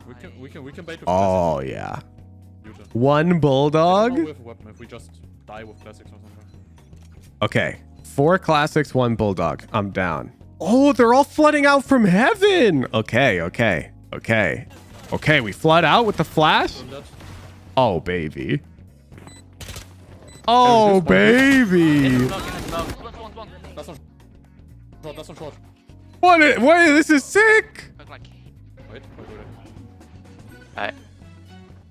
We can bait with Oh, classics. yeah. Future. One bulldog. With a weapon if we just die with classics or something. Okay. 4 classics, 1 bulldog. I'm down. Oh, they're all flooding out from heaven. Okay, okay, okay. Okay, we flood out with the flash. Oh, baby. Oh, baby. That's on short. What? Wait, this is sick. Wait.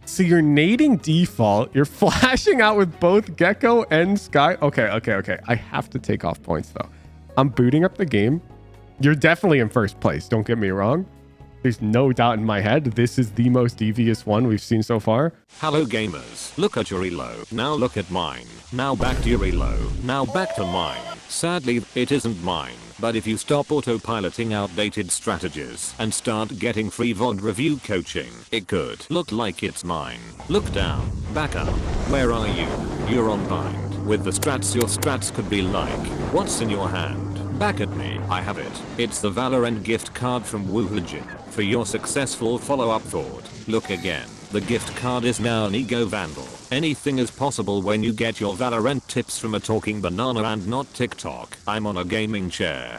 So you're nading default. You're flashing out with both Gecko and Sky. Okay, okay, okay. I have to take off points, though. I'm booting up the game. You're definitely in first place. Don't get me wrong. There's no doubt in my head. This is the most devious one we've seen so far. Hello gamers, look at your elo, now look at mine, now back to your elo, now back to mine. Sadly, it isn't mine, but if you stop autopiloting outdated strategies and start getting free VOD review coaching, it could look like it's mine. Look down, back up, where are you? You're on bind. With the strats your strats could be like, what's in your hand? Back at me, I have it. It's the Valorant gift card from Woohoojin. For your successful follow-up thought, look again. The gift card is now an ego vandal. Anything is possible when you get your Valorant tips from a talking banana and not TikTok. I'm on a gaming chair.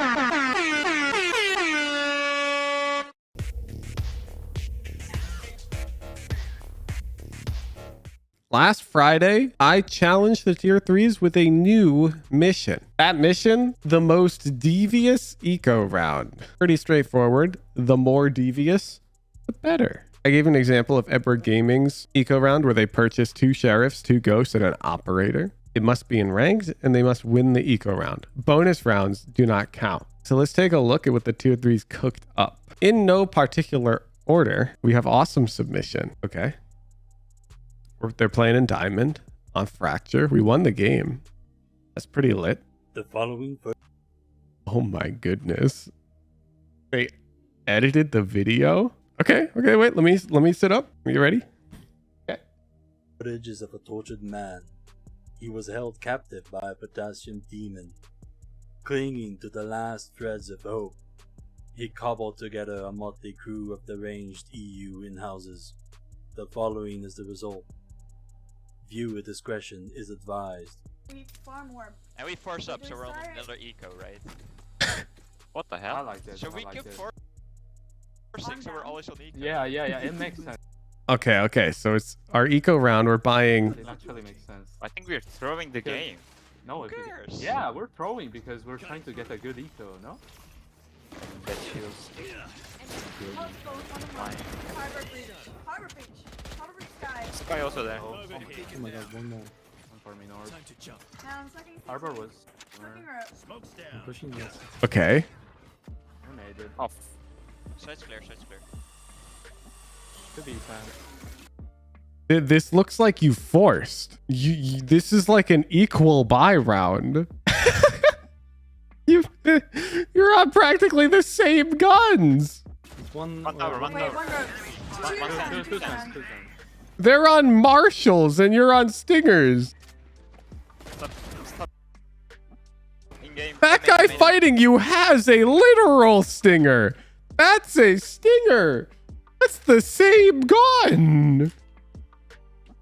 Last Friday, I challenged the tier 3s with a new mission. That mission, the most devious eco round. Pretty straightforward. The more devious, the better. I gave an example of Edward Gaming's eco round where they purchased 2 sheriffs, 2 ghosts, and an operator. It must be in ranked and they must win the eco round. Bonus rounds do not count. So let's take a look at what the tier 3s cooked up. In no particular order, we have awesome submission. Okay. They're playing in Diamond on Fracture. We won the game. That's pretty lit. The following. Oh my goodness. They edited the video. Okay, wait. Let me sit up. Are you ready? Okay. Footage is of a tortured man. He was held captive by a potassium demon. Clinging to the last threads of hope, he cobbled together a motley crew of deranged EU in-houses. The following is the result. Viewer discretion is advised. We farm more. And we force up, so we're on another eco, right? What the hell? I like this. Should we like give this. 4-6 so we're always on eco? Yeah, it makes sense. Okay. So it's our eco round. We're buying. It actually makes sense. I think we're throwing the game. No, Who cares? yeah, we're throwing because we're trying to get a good eco, no? That feels fine. Harbor breach. Sky. Sky also there. Oh my god, one more. One for me north. Down, second. Harbor was Second row. I'm pushing this. Okay. I made it. Off. Side's clear, side's clear. Could be fast. This looks like you forced. This is like an equal buy round. You're on practically the same guns. One tower, one Wait, tower. one row. Two times. They're on Marshalls and you're on Stingers. Stop. In-game. That guy fighting you has a literal Stinger. That's a Stinger. That's the same gun.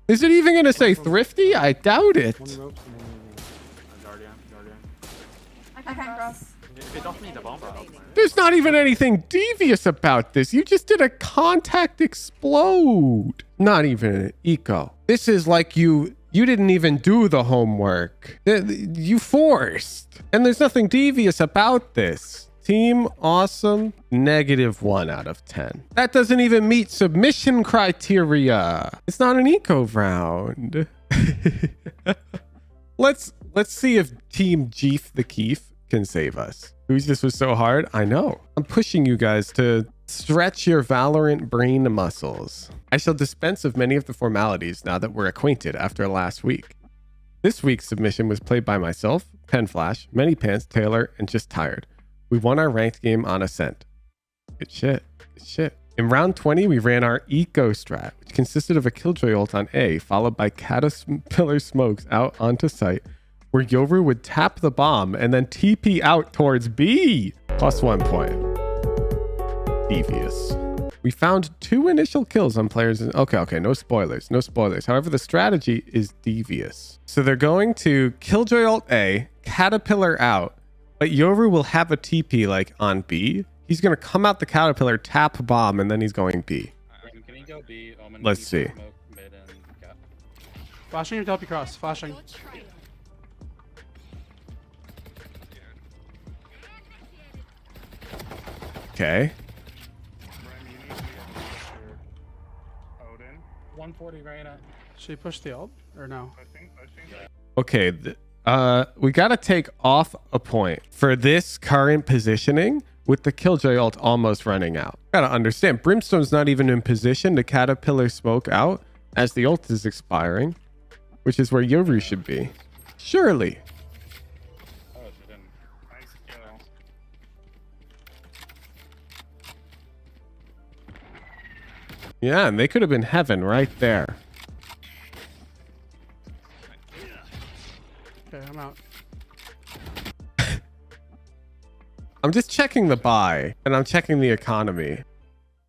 Is it even going to say thrifty? I doubt it. Guardian. I can't cross. It don't need a bomb out. There's not even anything devious about this. You just did a contact explode. Not even an eco. This is like you didn't even do the homework. You forced. And there's nothing devious about this. Team awesome. -1 out of 10. That doesn't even meet submission criteria. It's not an eco round. Let's see if Team JEEFTHETHIEF can save us. Who's this was so hard? I know. I'm pushing you guys to stretch your Valorant brain muscles. I shall dispense of many of the formalities now that we're acquainted after last week. This week's submission was played by myself, Penflash, Many Pants, Taylor, and Just Tired. We won our ranked game on Ascent. Good shit. Good shit. In round 20, we ran our Eco Strat, which consisted of a Killjoy ult on A, followed by Caterpillar smokes out onto site, where Yoru would tap the bomb and then TP out towards B. +1 point. Devious. We found 2 initial kills on players. Okay, no spoilers, no spoilers. However, the strategy is devious. So they're going to Killjoy Alt A, Caterpillar out, but Yoru will have a TP like on B. He's going to come out the Caterpillar, tap bomb, and then he's going B. Can you go B? Omen, Let's see. smoke, mid, and gap. Flashing to help you cross. Flashing. Okay. Odin. 140 right now. Should we push the ult or no? Okay. We got to take off a point for this current positioning with the Killjoy ult almost running out. Got to understand, Brimstone's not even in position to Caterpillar smoke out as the ult is expiring, which is where Yoru should be. Surely. Oh, she didn't. Nice kill. Yeah, and they could have been heaven right there. Okay, I'm out. I'm just checking the buy and I'm checking the economy.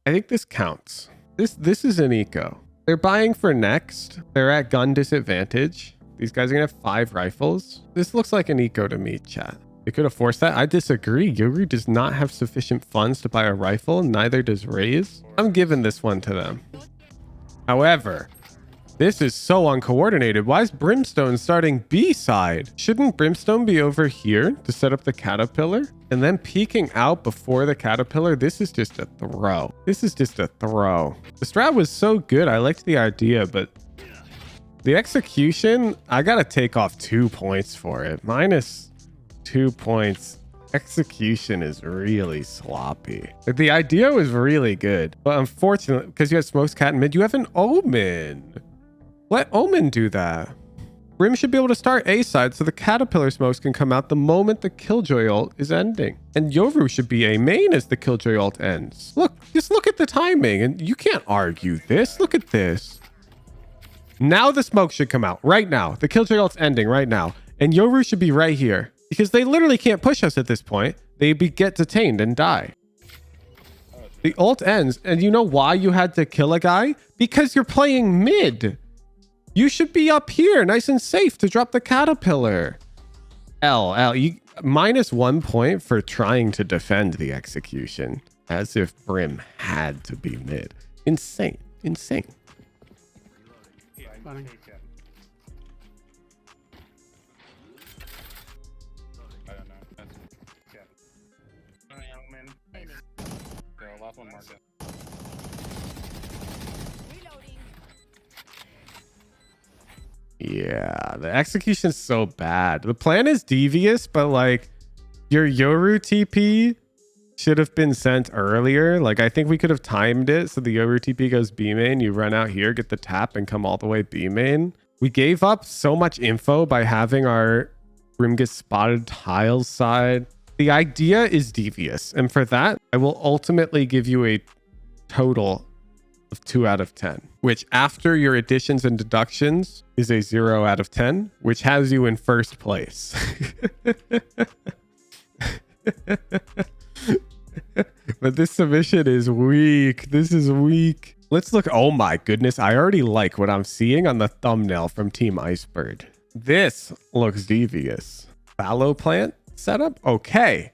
I think this counts. This is an eco. They're buying for next. They're at gun disadvantage. These guys are gonna have 5 rifles. This looks like an eco to me, chat. They could have forced that. I disagree. Yoru does not have sufficient funds to buy a rifle. Neither does Raze. I'm giving this one to them. However, this is so uncoordinated. Why is Brimstone starting B side? Shouldn't Brimstone be over here to set up the Caterpillar and then peeking out before the Caterpillar? This is just a throw. This is just a throw. The strat was so good. I liked the idea, but the execution, I got to take off 2 points for it. -2 points. Execution is really sloppy. Like, the idea was really good, but unfortunately, because you had Smokes Cat in mid, you have an Omen. Let Omen do that. Brim should be able to start A side so the Caterpillar smokes can come out the moment the Killjoy ult is ending. And Yoru should be A main as the Killjoy ult ends. Look, just look at the timing, and you can't argue this. Look at this. Now the smoke should come out right now. The Killjoy ult's ending right now. And Yoru should be right here. Because they literally can't push us at this point. They get detained and die. The ult ends, and you know why you had to kill a guy? Because you're playing mid. You should be up here, nice and safe, to drop the Caterpillar. You -1 point for trying to defend the execution. As if Brim had to be mid. Insane. Insane. Running. I don't know. That's yeah. Last one market. Yeah, the execution is so bad. The plan is devious, but like your Yoru TP should have been sent earlier. Like, I think we could have timed it so the Yoru TP goes B main, you run out here, get the tap, and come all the way B main. We gave up so much info by having our Brim get spotted tiles side. The idea is devious, and for that, I will ultimately give you a total of 2 out of 10, which after your additions and deductions is a 0 out of 10, which has you in first place. But this submission is weak. This is weak. Let's look. Oh my goodness. I already like what I'm seeing on the thumbnail from Team ICEBIRD. This looks devious. Fallow plant setup. Okay.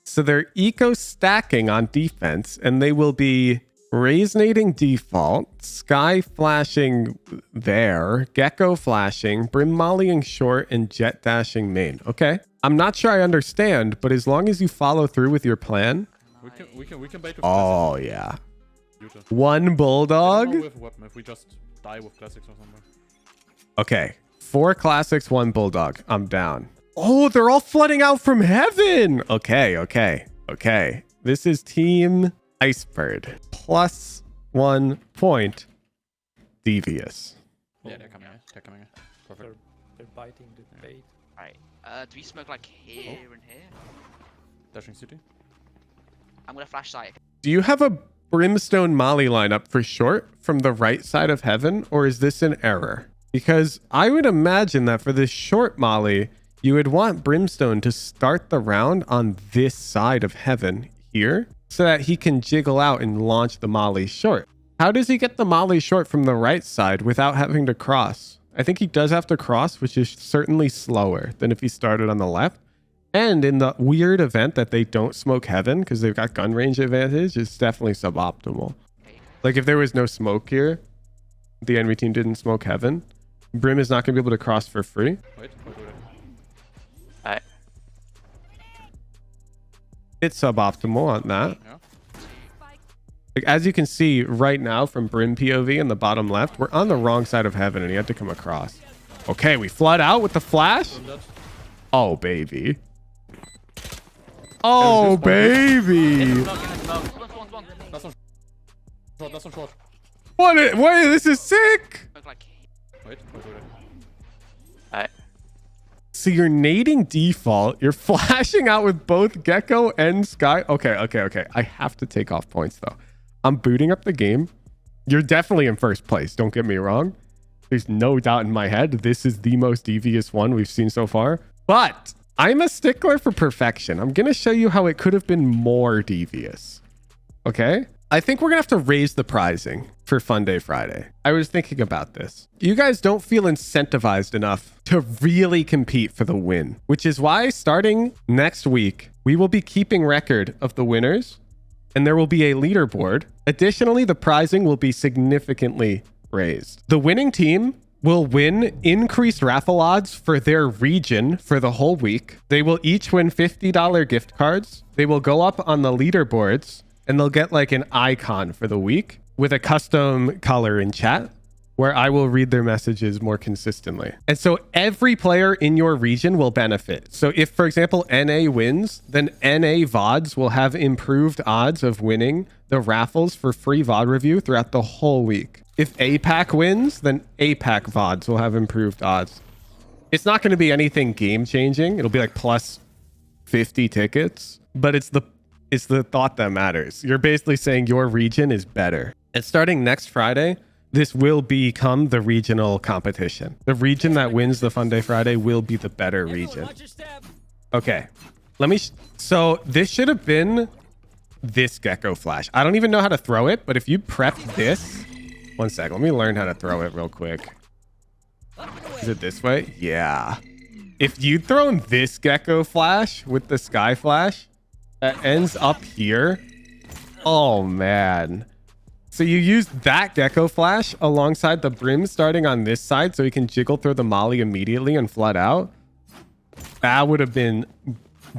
So they're eco stacking on defense, and they will be Raisinating default, Sky flashing there, Gecko flashing, Brim mollying short, and Jet dashing main. Okay. I'm not sure I understand, but as long as you follow through with your plan. We can bait with Oh, yeah. classics. One bulldog. I don't know with weapon, if we just die with classics or something. Okay. 4 classics, 1 bulldog. I'm down. Oh, they're all flooding out from heaven. Okay. This is Team ICEBIRD. +1 point. Devious. Yeah, they're coming. Perfect. They're biting the bait. Alright. Do we smoke like here and here? Dashing city. I'm gonna flash site. Do you have a Brimstone Molly lineup for short from the right side of heaven, or is this an error? Because I would imagine that for this short Molly, you would want Brimstone to start the round on this side of heaven here. so that he can jiggle out and launch the molly short. How does he get the molly short from the right side without having to cross? I think he does have to cross, which is certainly slower than if he started on the left. And in the weird event that they don't smoke heaven because they've got gun range advantage, it's definitely suboptimal. Like if there was no smoke here, the enemy team didn't smoke heaven, Brim is not going to be able to cross for free. Wait. It's suboptimal on that. Yeah. Like, as you can see right now from Brim POV in the bottom left, we're on the wrong side of heaven and he had to come across. Okay, we flood out with the flash. Oh, baby. Oh, baby. That's one short. What? This is sick. Smoke like Wait. So you're nading default. You're flashing out with both Gecko and Sky. Okay. I have to take off points though. I'm booting up the game. You're definitely in first place. Don't get me wrong. There's no doubt in my head. This is the most devious one we've seen so far. But I'm a stickler for perfection. I'm going to show you how it could have been more devious. Okay? I think we're going to have to raise the pricing for Fun Day Friday. I was thinking about this. You guys don't feel incentivized enough to really compete for the win, which is why starting next week, we will be keeping record of the winners and there will be a leaderboard. Additionally, the pricing will be significantly raised. The winning team will win increased raffle odds for their region for the whole week. They will each win $50 gift cards. They will go up on the leaderboards and they'll get like an icon for the week with a custom color in chat where I will read their messages more consistently. And so every player in your region will benefit. So if, for example, NA wins, then NA VODs will have improved odds of winning the raffles for free VOD review throughout the whole week. If APAC wins, then APAC VODs will have improved odds. It's not going to be anything game changing. It'll be like plus 50 tickets, but it's the thought that matters. You're basically saying your region is better. And starting next Friday, this will become the regional competition. The region that wins the Fun Day Friday will be the better region. Okay, so this should have been this Gecko Flash. I don't even know how to throw it, but if you prep this, one sec, let me learn how to throw it real quick. Is it this way? Yeah. If you'd thrown this Gecko Flash with the Sky Flash, that ends up here. Oh man. So you use that Gecko Flash alongside the Brim starting on this side so he can jiggle through the molly immediately and flood out. That would have been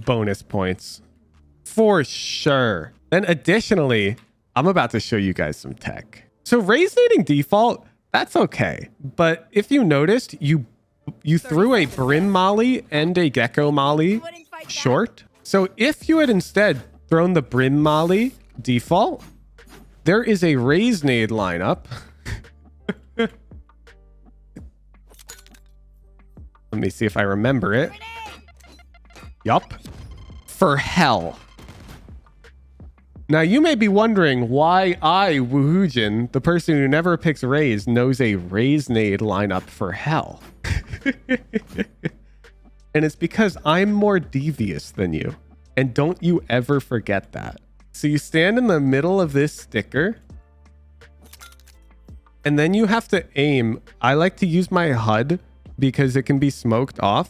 bonus points. For sure. Then additionally, I'm about to show you guys some tech. So raise nading default, that's okay. But if you noticed, you threw a Brim molly and a Gecko molly short. So if you had instead thrown the Brim molly default, there is a raise nade lineup. Let me see if I remember it. Yup. For hell. Now you may be wondering why I, Woohoojin, the person who never picks raise, knows a raise nade lineup for hell. And it's because I'm more devious than you. And don't you ever forget that. So you stand in the middle of this sticker and then you have to aim. I like to use my HUD because it can be smoked off.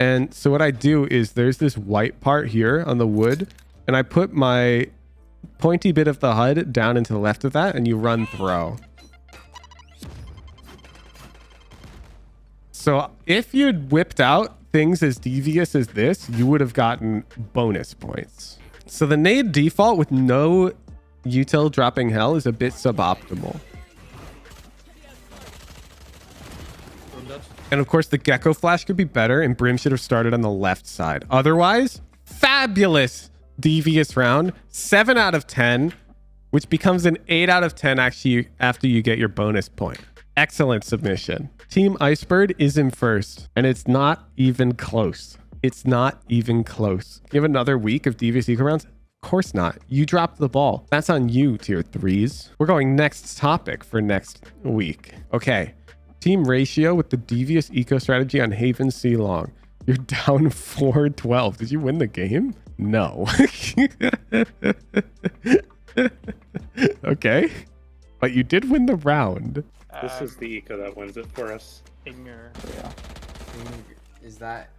And so what I do is there's this white part here on the wood and I put my pointy bit of the HUD down into the left of that and you run throw. So if you'd whipped out things as devious as this, you would have gotten bonus points. So the nade default with no util dropping hell is a bit suboptimal. And of course the Gecko Flash could be better and Brim should have started on the left side. Otherwise, fabulous devious round. 7 out of 10, which becomes an 8 out of 10 actually after you get your bonus point. Excellent submission. Team ICEBIRD is in first and it's not even close. It's not even close. You have another week of devious eco rounds? Of course not. You dropped the ball. That's on you, tier 3s. We're going next topic for next week. Okay. Team ratio with the devious eco strategy on Haven Sea Long. You're down 4-12. Did you win the game? No. Okay. But you did win the round. This is the eco that wins it for us. Ignore. Is that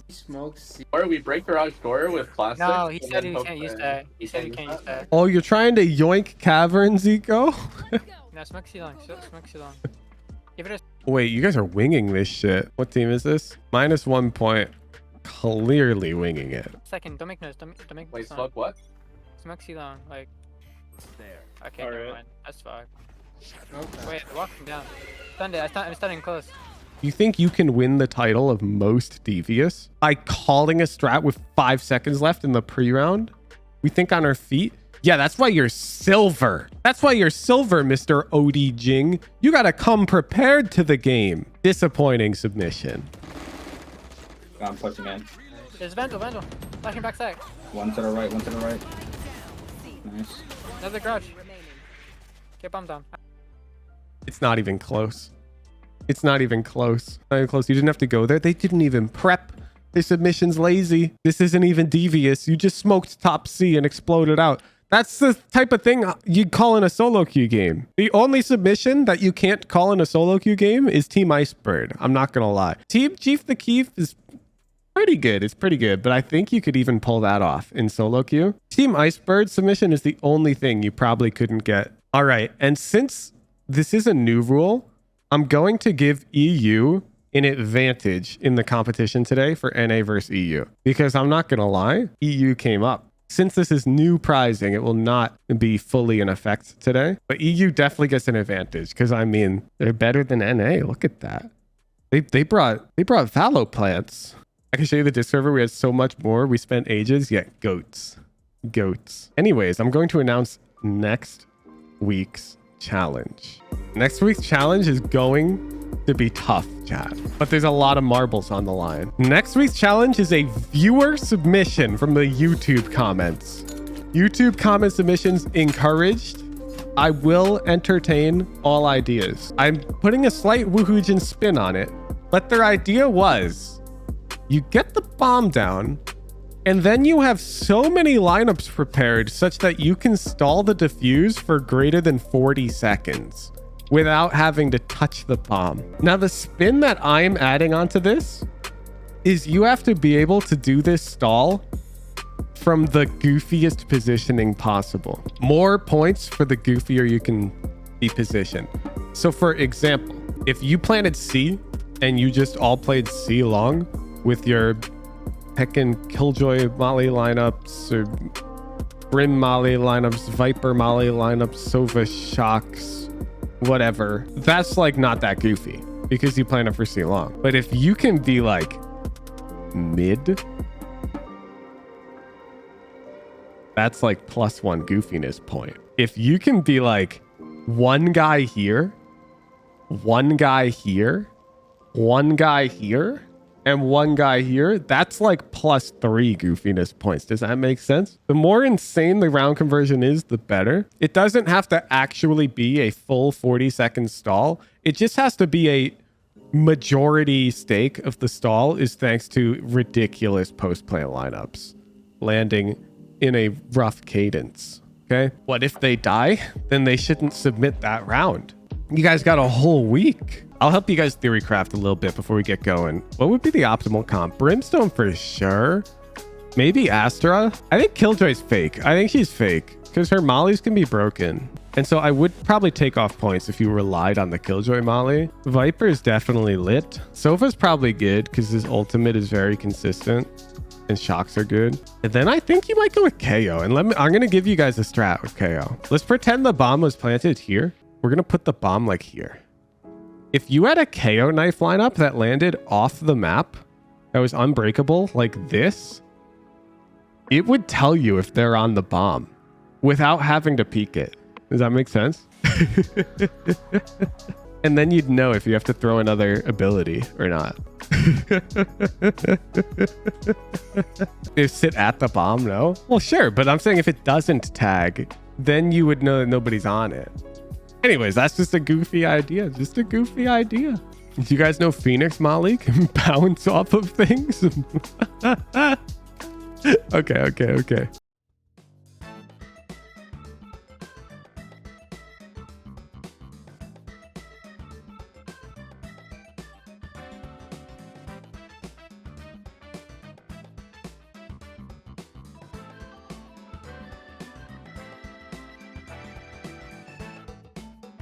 smoke? Or we break garage door with plastic. No, he and said then he hope can't use that- that. He said he can't use that. Oh, you're trying to yoink caverns, Eco? No, smoke C-long. Smoke C-long. Give it Wait, you guys are winging this shit. What team is this? -1 point. Clearly winging it. a second. Don't make noise. Don't make Wait, sound. smoke what? Smoke C-long. Like. There. Okay, never Alright. mind. That's fine. Okay. Wait, they're walking down. Stunned it. I'm standing close. You think you can win the title of most devious by calling a strat with 5 seconds left in the pre-round? We think on our feet? Yeah, that's why you're silver. That's why you're silver, Mr. Woohoojin. You gotta come prepared to the game. Disappointing submission. I'm pushing in. There's Vandal. Flashing backside. One to the right, one to the right. Nice. Another garage. Get bombed down. It's not even close. It's not even close. Not even close. You didn't have to go there. They didn't even prep. Their submission's lazy. This isn't even devious. You just smoked top C and exploded out. That's the type of thing you'd call in a solo queue game. The only submission that you can't call in a solo queue game is Team ICEBIRD. I'm not going to lie. Team JEEFTHETHIEF is pretty good. It's pretty good, but I think you could even pull that off in solo queue. Team ICEBIRD submission is the only thing you probably couldn't get. All right. And since this is a new rule, I'm going to give EU an advantage in the competition today for NA versus EU, because I'm not going to lie, EU came up. Since this is new prizing, it will not be fully in effect today, but EU definitely gets an advantage because, I mean, they're better than NA. Look at that. They brought fallow plants. I can show you the disc server. We had so much more. We spent ages. Yeah, goats. Anyways, I'm going to announce next week's challenge. Next week's challenge is going to be tough, chat, but there's a lot of marbles on the line. Next week's challenge is a viewer submission from the YouTube comments. YouTube comment submissions encouraged. I will entertain all ideas. I'm putting a slight Woohoojin spin on it, but their idea was you get the bomb down and then you have so many lineups prepared such that you can stall the defuse for greater than 40 seconds without having to touch the bomb. Now, the spin that I'm adding onto this is you have to be able to do this stall from the goofiest positioning possible. More points for the goofier you can be positioned. So for example, if you planted C and you just all played C long with your heckin' Killjoy Molly lineups or Brim Molly lineups, Viper Molly lineups, Sova Shocks, whatever, that's like not that goofy because you plan it for C long. But if you can be like mid, that's like +1 goofiness point. If you can be like one guy here, one guy here, one guy here, and one guy here, that's like +3 goofiness points. Does that make sense? The more insane the round conversion is, the better. It doesn't have to actually be a full 40-second stall. It just has to be a majority stake of the stall is thanks to ridiculous post-plant lineups landing in a rough cadence. Okay? What if they die? Then they shouldn't submit that round. You guys got a whole week. I'll help you guys theory craft a little bit before we get going. What would be the optimal comp? Brimstone for sure. Maybe Astra. I think Killjoy's fake. I think she's fake because her mollies can be broken. And so I would probably take off points if you relied on the Killjoy molly. Viper is definitely lit. Sofa's probably good because his ultimate is very consistent and shocks are good. And then I think you might go with KO. And I'm going to give you guys a strat with KO. Let's pretend the bomb was planted here. We're going to put the bomb like here. If you had a KO knife lineup that landed off the map, that was unbreakable like this, it would tell you if they're on the bomb without having to peek it. Does that make sense? And then you'd know if you have to throw another ability or not. If sit at the bomb, no? Well, sure, but I'm saying if it doesn't tag, then you would know that nobody's on it. Anyways, that's just a goofy idea. Just a goofy idea. Do you guys know Phoenix Molly can bounce off of things? Okay.